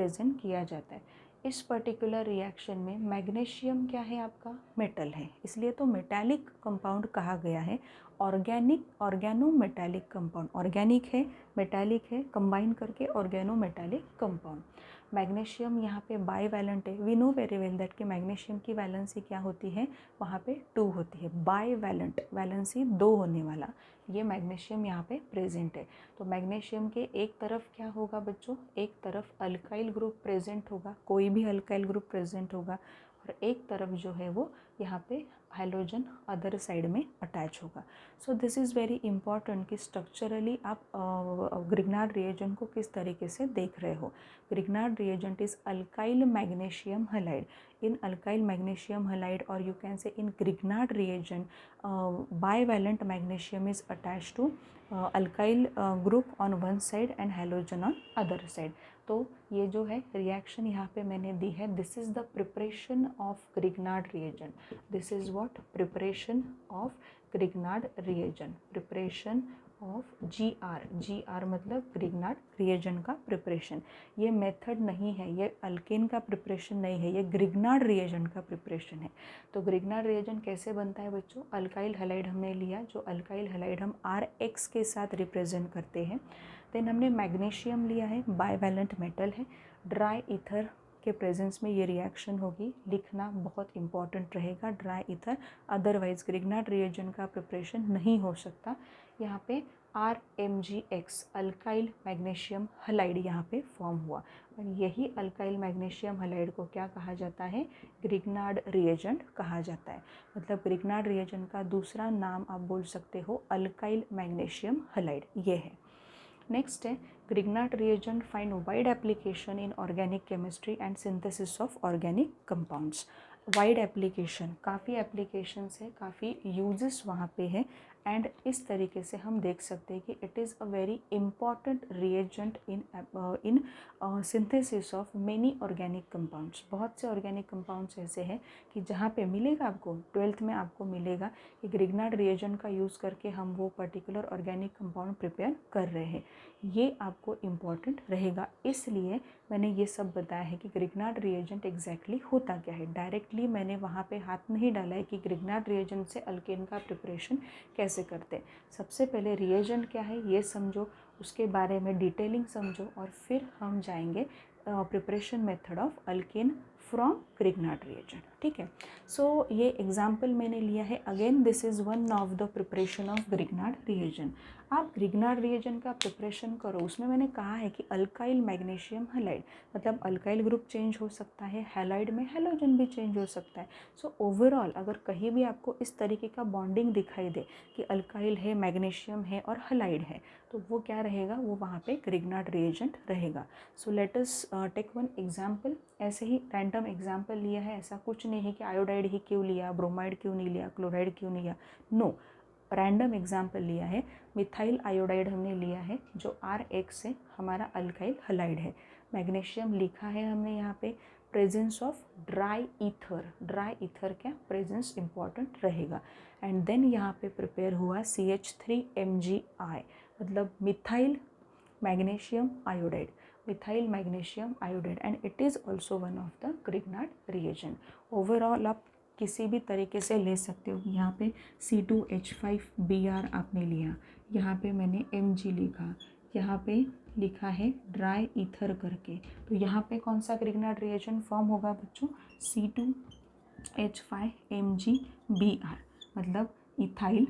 Present किया जाता है। इस पर्टिकुलर रिएक्शन में मैग्नीशियम क्या है, आपका मेटल है, इसलिए तो मेटालिक कंपाउंड कहा गया है। ऑर्गेनो मेटालिक कंपाउंड, ऑर्गेनिक है, मेटालिक है, कंबाइन करके ऑर्गेनो मेटालिक कंपाउंड। मैग्नीशियम यहाँ पे बाईवैलेंट है। We know very well that कि मैग्नीशियम की वैलेंसी क्या होती है, वहाँ पे 2 होती है। बाईवैलेंट, वैलेंसी 2 होने वाला ये मैग्नीशियम यहाँ पे प्रेजेंट है। तो मैग्नीशियम के एक तरफ क्या होगा बच्चों, एक तरफ अल्काइल ग्रुप प्रेजेंट होगा, कोई भी अल्काइल ग्रुप प्रेजेंट होगा, और एक तरफ जो है वो यहाँ पे हाइड्रोजन अदर साइड में अटैच होगा। So this is very important कि स्ट्रक्चरली आप ग्रिग्नार्ड रिएजेंट को किस तरीके से देख रहे हो। Grignard reagent is alkyl magnesium halide. in alkyl magnesium halide, or you can say in Grignard reagent, bivalent magnesium is attached to alkyl group on one side and halogen on other side. तो ये जो है reaction यहाँ पे मैंने दी है, this is the preparation of Grignard reagent. This is what, preparation of Grignard reagent, preparation of G R मतलब ग्रिग्नार्ड रिएजेंट का प्रिपरेशन। ये मेथड नहीं है, ये अल्केन का प्रिपरेशन नहीं है, ये ग्रिग्नार्ड रिएजेंट का प्रिपरेशन है। तो ग्रिग्नार्ड रिएजेंट कैसे बनता है बच्चों, अल्काइल हैलाइड हमने लिया, जो अल्काइल हैलाइड हम RX के साथ रिप्रेजेंट करते हैं। देन हमने मैग्नीशियम लिया है, बाईवैलेंट मेटल है, ड्राई ईथर के प्रेजेंस में ये रिएक्शन होगी, लिखना बहुत इंपॉर्टेंट रहेगा dry ether, otherwise Grignard reagent का प्रिपरेशन नहीं हो सकता। यहाँ पे RMgX अल्काइल मैग्नीशियम हैलाइड यहाँ पे फॉर्म हुआ, और यही अल्काइल मैग्नीशियम हैलाइड को क्या कहा जाता है, ग्रिग्नार्ड रिएजेंट कहा जाता है। मतलब ग्रिग्नार्ड रिएजेंट का दूसरा नाम आप बोल सकते हो अल्काइल मैग्नीशियम हैलाइड, ये है। नेक्स्ट है Grignard reagent find wide application in organic chemistry and synthesis of organic compounds. Wide application, काफ़ी एप्लीकेशंस है, काफ़ी यूजेस वहाँ पे है, एंड इस तरीके से हम देख सकते हैं कि it is a very important reagent in synthesis of many organic compounds. बहुत से ऑर्गेनिक कंपाउंड्स ऐसे हैं कि जहाँ पे मिलेगा आपको, 12th में आपको मिलेगा कि ग्रिग्नार्ड रिएजेंट का यूज़ करके हम वो पर्टिकुलर ऑर्गेनिक कंपाउंड प्रिपेयर कर रहे हैं। ये आपको इम्पॉर्टेंट रहेगा, इसलिए मैंने ये सब बताया है कि ग्रिग्नार्ड रिएजेंट एग्जैक्टली होता क्या है। डायरेक्टली मैंने वहाँ पे हाथ नहीं डाला है कि ग्रिग्नार्ड रिएजेंट से अल्केन का प्रिपरेशन कैसे करते हैं। सबसे पहले रिएजेंट क्या है ये समझो, उसके बारे में डिटेलिंग समझो, और फिर हम जाएंगे preparation method of alkane from Grignard reagent. ठीक है, सो ये एग्जाम्पल मैंने लिया है। Again this is one of the preparation of Grignard reagent. आप ग्रिग्नार्ड रिएजेंट का प्रिपरेशन करो, उसमें मैंने कहा है कि अल्काइल मैग्नीशियम हैलाइड, मतलब अल्काइल ग्रुप चेंज हो सकता है, हैलाइड में हैलोजन भी चेंज हो सकता है। सो ओवरऑल अगर कहीं भी आपको इस तरीके का बॉन्डिंग दिखाई दे कि अल्काइल है, मैग्नीशियम है और हैलाइड है, तो वो क्या रहेगा, वो वहाँ पे ग्रिग्नार्ड रिएजेंट रहेगा। So let us take one example. ऐसे ही रैंडम एग्जाम्पल लिया है, ऐसा कुछ नहीं है कि आयोडाइड ही क्यों लिया, ब्रोमाइड क्यों नहीं लिया, क्लोराइड क्यों नहीं लिया, नो, रैंडम एग्जाम्पल लिया है। मिथाइल आयोडाइड हमने लिया है जो RX से हमारा अल्काइल हैलाइड है। मैग्नीशियम लिखा है हमने यहाँ पे, presence of dry ether, dry ether क्या प्रेजेंस इंपॉर्टेंट रहेगा। एंड देन यहाँ पे प्रिपेयर हुआ CH3MgI, मतलब methyl magnesium iodide, methyl magnesium iodide, and it is also one of the Grignard reagent. Overall आप किसी भी तरीके से ले सकते हो। यहाँ पे C2H5Br आपने लिया, यहाँ पे मैंने Mg लिखा, यहाँ पे लिखा है ड्राई ईथर करके, तो यहाँ पे कौन सा ग्रिग्नार्ड रिएजेंट फॉर्म होगा बच्चों, C2H5MgBr, मतलब इथाइल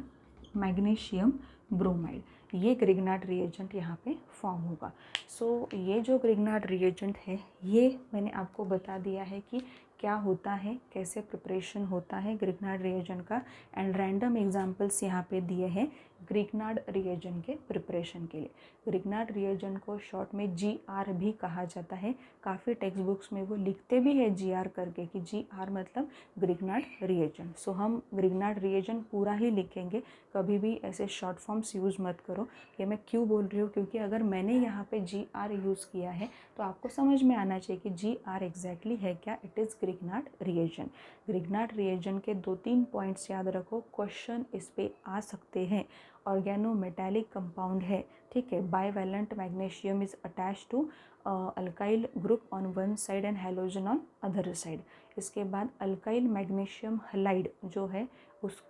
मैग्नीशियम ब्रोमाइड, ये ग्रिग्नार्ड रिएजेंट यहाँ पे फॉर्म होगा। सो ये जो ग्रिग्नार्ड रिएजेंट है ये मैंने आपको बता दिया है कि क्या होता है, कैसे प्रिपरेशन होता है ग्रिग्नार्ड रिएजेंट का, एंड रैंडम एग्जांपल्स यहाँ पे दिए हैं ग्रिग्नार्ड रिएजेंट के प्रिपरेशन के लिए। ग्रिग्नार्ड रिएजेंट को शॉर्ट में GR भी कहा जाता है, काफ़ी टेक्स्ट बुक्स में वो लिखते भी है GR करके कि GR मतलब ग्रिग्नार्ड रिएजेंट। सो हम ग्रिग्नार्ड रिएजेंट पूरा ही लिखेंगे, कभी भी ऐसे शॉर्ट फॉर्म्स यूज़ मत करो। ये मैं क्यों बोल रही हूँ, क्योंकि अगर मैंने यहाँ पे GR यूज़ किया है तो आपको समझ में आना चाहिए कि GR एग्जैक्टली है क्या, it is Grignard reagent. Grignard reagent के 2-3 पॉइंट्स याद रखो, क्वेश्चन इस पे आ सकते हैं, ऑर्गेनोमेटालिक कंपाउंड है, ठीक है, bivalent magnesium is attach to alkyl group on one side and halogen on other side. इसके बाद अल्काइल मैग्नीशियम हलाइड जो है उस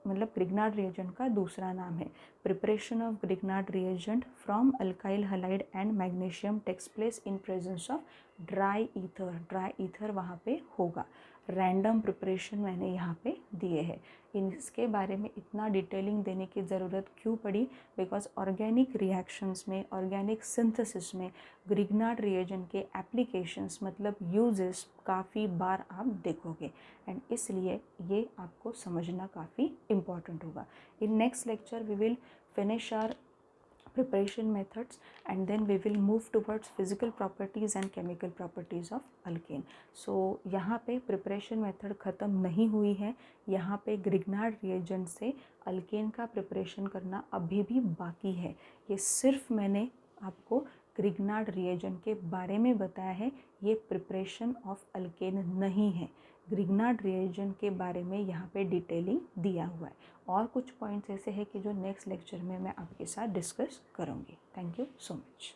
मतलब ग्रिग्नार्ड रिएजेंट का दूसरा नाम है। Preparation of Grignard reagent from alkyl halide and magnesium takes place in presence of dry ether. Dry ether वहाँ पे होगा। रैंडम प्रिपरेशन मैंने यहाँ पे दिए हैं। इसके बारे में इतना डिटेलिंग देने की ज़रूरत क्यों पड़ी? बिकॉज ऑर्गेनिक रिएक्शंस में, ऑर्गेनिक सिंथेसिस में ग्रिग्नार्ड रिएजेंट के एप्लीकेशंस मतलब यूजेस काफ़ी बार आप देखोगे एंड इसलिए ये आपको समझना काफ़ी इम्पॉर्टेंट होगा। In next lecture we will finish our preparation methods and then we will move towards physical properties and chemical properties of alkane. So यहाँ पे preparation method ख़त्म नहीं हुई है, यहाँ पे ग्रिग्नार्ड reagent से alkane का preparation करना अभी भी बाकी है। ये सिर्फ मैंने आपको ग्रिग्नार्ड reagent के बारे में बताया है, ये preparation of alkane नहीं है। ग्रिग्नार्ड रिएजेंट के बारे में यहाँ पे डिटेलिंग दिया हुआ है और कुछ पॉइंट्स ऐसे हैं कि जो नेक्स्ट लेक्चर में मैं आपके साथ डिस्कस करूँगी। Thank you so much.